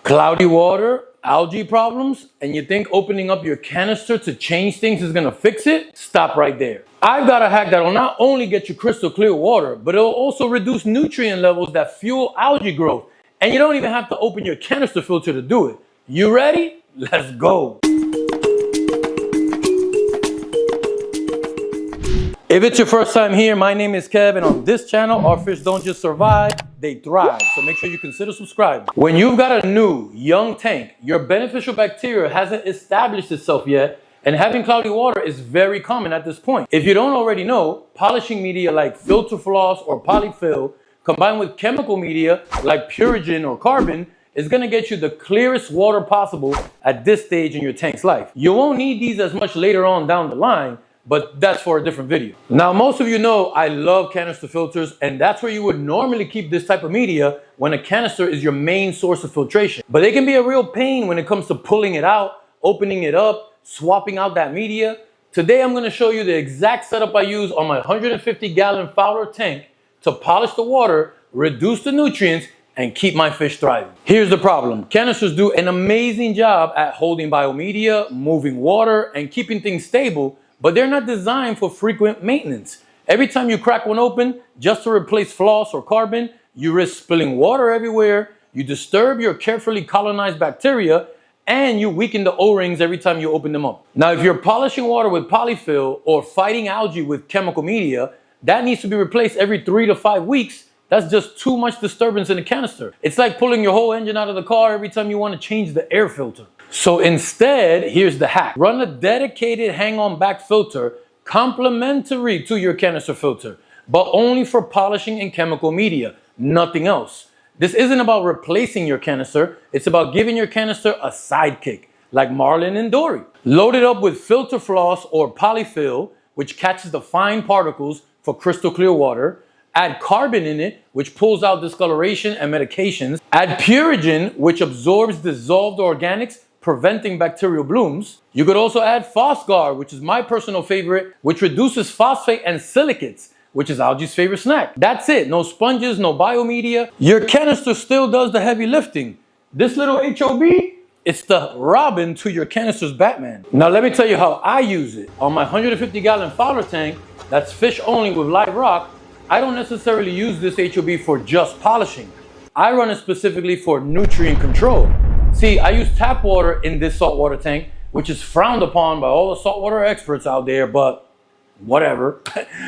Cloudy water, algae problems, and you think opening up your canister to change things is gonna fix it? Stop right there. I've got a hack that'll not only get you crystal clear water, but it'll also reduce nutrient levels that fuel algae growth. And you don't even have to open your canister filter to do it. You ready? Let's go. If it's your first time here, my name is Kev, and on this channel, our fish don't just survive, they thrive. So make sure you consider subscribing. When you've got a new, young tank, your beneficial bacteria hasn't established itself yet, and having cloudy water is very common at this point. If you don't already know, polishing media like filter floss or polyfill, combined with chemical media like Purigen or carbon, is gonna get you the clearest water possible at this stage in your tank's life. You won't need these as much later on down the line, but that's for a different video. Now, most of you know I love canister filters, and that's where you would normally keep this type of media when a canister is your main source of filtration. But they can be a real pain when it comes to pulling it out, opening it up, swapping out that media. Today, I'm gonna show you the exact setup I use on my 150-gallon Fowler tank to polish the water, reduce the nutrients, and keep my fish thriving. Here's the problem. Canisters do an amazing job at holding biomedia, moving water, and keeping things stable, but they're not designed for frequent maintenance. Every time you crack one open, just to replace floss or carbon, you risk spilling water everywhere, you disturb your carefully colonized bacteria, and you weaken the O-rings every time you open them up. Now, if you're polishing water with polyfill or fighting algae with chemical media, that needs to be replaced every 3 to 5 weeks. That's just too much disturbance in the canister. It's like pulling your whole engine out of the car every time you want to change the air filter. So instead, here's the hack. Run a dedicated hang-on back filter complementary to your canister filter, but only for polishing and chemical media, nothing else. This isn't about replacing your canister, it's about giving your canister a sidekick, like Marlin and Dory. Load it up with filter floss or polyfill, which catches the fine particles for crystal clear water. Add carbon in it, which pulls out discoloration and medications. Add Purigen, which absorbs dissolved organics, preventing bacterial blooms. You could also add PhosGuard, which is my personal favorite, which reduces phosphate and silicates, which is algae's favorite snack. That's it. No sponges, no biomedia. Your canister still does the heavy lifting. This little HOB, it's the Robin to your canister's Batman. Now let me tell you how I use it. On my 150-gallon Fowler tank, that's fish only with live rock, I don't necessarily use this HOB for just polishing. I run it specifically for nutrient control. See, I use tap water in this saltwater tank, which is frowned upon by all the saltwater experts out there, but whatever.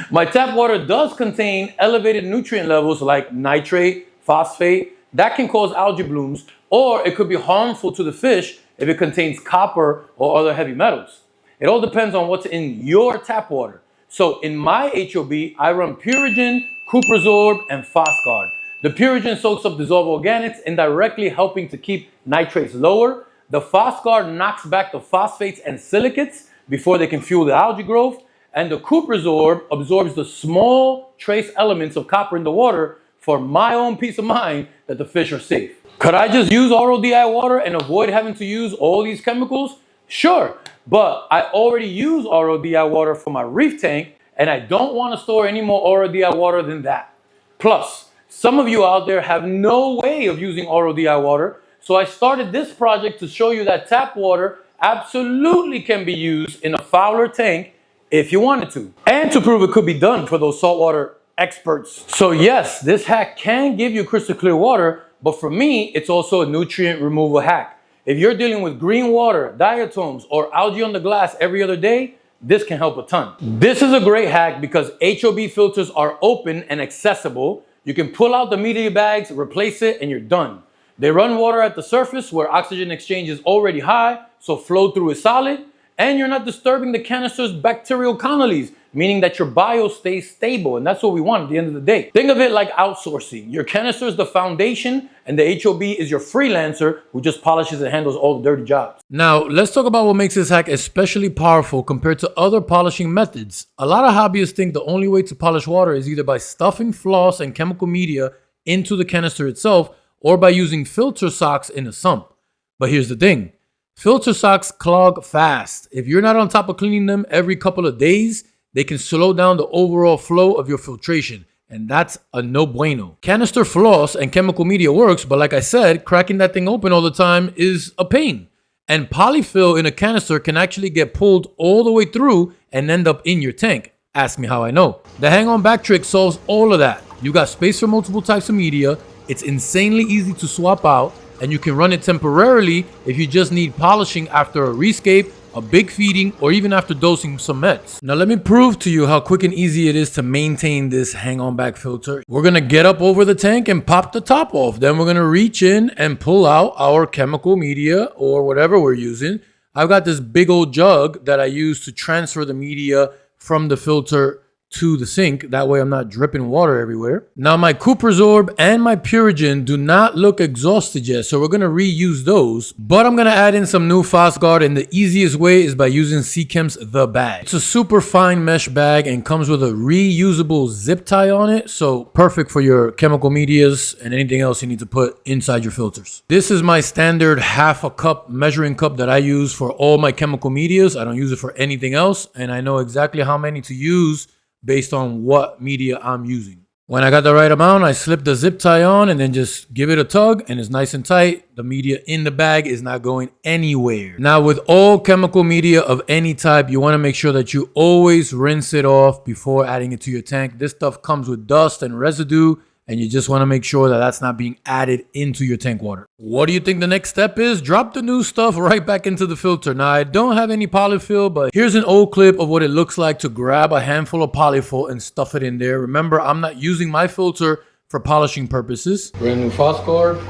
My tap water does contain elevated nutrient levels like nitrate, phosphate. That can cause algae blooms, or it could be harmful to the fish if it contains copper or other heavy metals. It all depends on what's in your tap water. So in my HOB, I run Purigen, Cuprosorb, and PhosGuard. The Purigen soaks up dissolved organics, indirectly helping to keep nitrates lower. The PhosGuard knocks back the phosphates and silicates before they can fuel the algae growth. And the Cuprosorb absorbs the small trace elements of copper in the water for my own peace of mind that the fish are safe. Could I just use RODI water and avoid having to use all these chemicals? Sure, but I already use RODI water for my reef tank, and I don't want to store any more RODI water than that. Plus, some of you out there have no way of using RODI water, so I started this project to show you that tap water absolutely can be used in a Fowler tank if you wanted to, and to prove it could be done for those saltwater experts. So yes, this hack can give you crystal clear water, but for me, it's also a nutrient removal hack. If you're dealing with green water, diatoms, or algae on the glass every other day, this can help a ton. This is a great hack because HOB filters are open and accessible. You can pull out the media bags, replace it, and you're done. They run water at the surface where oxygen exchange is already high, so flow through is solid, and you're not disturbing the canister's bacterial colonies, meaning that your bio stays stable, and that's what we want at the end of the day. Think of it like outsourcing. Your canister is the foundation, and the HOB is your freelancer who just polishes and handles all the dirty jobs. Now, let's talk about what makes this hack especially powerful compared to other polishing methods. A lot of hobbyists think the only way to polish water is either by stuffing floss and chemical media into the canister itself, or by using filter socks in a sump. But here's the thing. Filter socks clog fast. If you're not on top of cleaning them every couple of days, they can slow down the overall flow of your filtration. and that's a no bueno. Canister floss and chemical media works, but like I said, cracking that thing open all the time is a pain. And polyfill in a canister can actually get pulled all the way through and end up in your tank. Ask me how I know. The hang on back trick solves all of that. You got space for multiple types of media, it's insanely easy to swap out, and you can run it temporarily if you just need polishing after a rescape, a big feeding, or even after dosing some meds. Now let me prove to you how quick and easy it is to maintain this hang on back filter. We're gonna get up over the tank and pop the top off. Then we're gonna reach in and pull out our chemical media or whatever we're using. I've got this big old jug that I use to transfer the media from the filter to the sink. That way I'm not dripping water everywhere. Now my Coopersorb and my Purigen do not look exhausted yet, so we're gonna reuse those, but I'm gonna add in some new PhosGuard, and the easiest way is by using Seachem's The Bag. It's a super fine mesh bag and comes with a reusable zip tie on it, so perfect for your chemical medias and anything else you need to put inside your filters. This is my standard half a cup measuring cup that I use for all my chemical medias. I don't use it for anything else, and I know exactly how many to use based on what media I'm using. When I got the right amount, I slip the zip tie on and then just give it a tug, and it's nice and tight. The media in the bag is not going anywhere. Now with all chemical media of any type, you want to make sure that you always rinse it off before adding it to your tank. This stuff comes with dust and residue, and you just want to make sure that that's not being added into your tank water. What do you think the next step is? Drop the new stuff right back into the filter. Now, I don't have any polyfill, but here's an old clip of what it looks like to grab a handful of polyfill and stuff it in there. Remember, I'm not using my filter for polishing purposes. Brand new PhosGuard.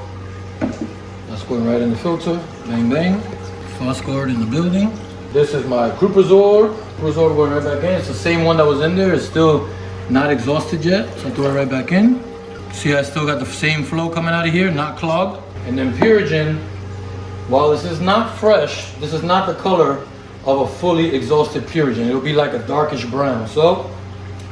That's going right in the filter. Bang, bang. PhosGuard in the building. This is my Coopersorb. Coopersorb going right back in. It's the same one that was in there. It's still not exhausted yet, so I throw it right back in. See, I still got the same flow coming out of here, not clogged. And then Purigen, while this is not fresh, this is not the color of a fully exhausted Purigen. It'll be like a darkish brown. So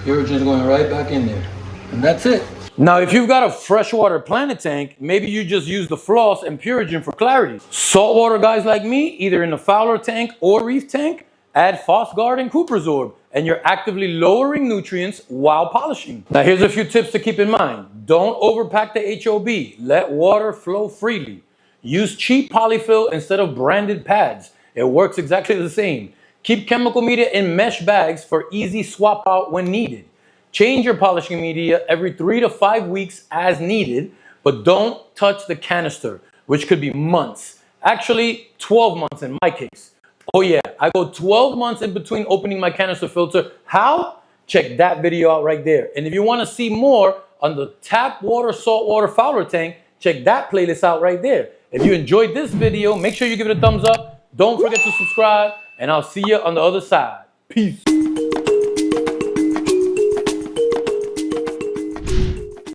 Purigen's going right back in there. And that's it. Now, if you've got a freshwater planet tank, maybe you just use the floss and Purigen for clarity. Saltwater guys like me, either in the Fowler tank or reef tank, add PhosGuard and Coopersorb, and you're actively lowering nutrients while polishing. Now here's a few tips to keep in mind. Don't overpack the HOB. Let water flow freely. Use cheap polyfill instead of branded pads. It works exactly the same. Keep chemical media in mesh bags for easy swap out when needed. Change your polishing media every 3 to 5 weeks as needed, but don't touch the canister, which could be months. Actually, 12 months in my case. Oh yeah, I go 12 months in between opening my canister filter. How? Check that video out right there. And if you want to see more on the tap water, saltwater Fowler tank, check that playlist out right there. If you enjoyed this video, make sure you give it a thumbs up. Don't forget to subscribe, and I'll see you on the other side. Peace.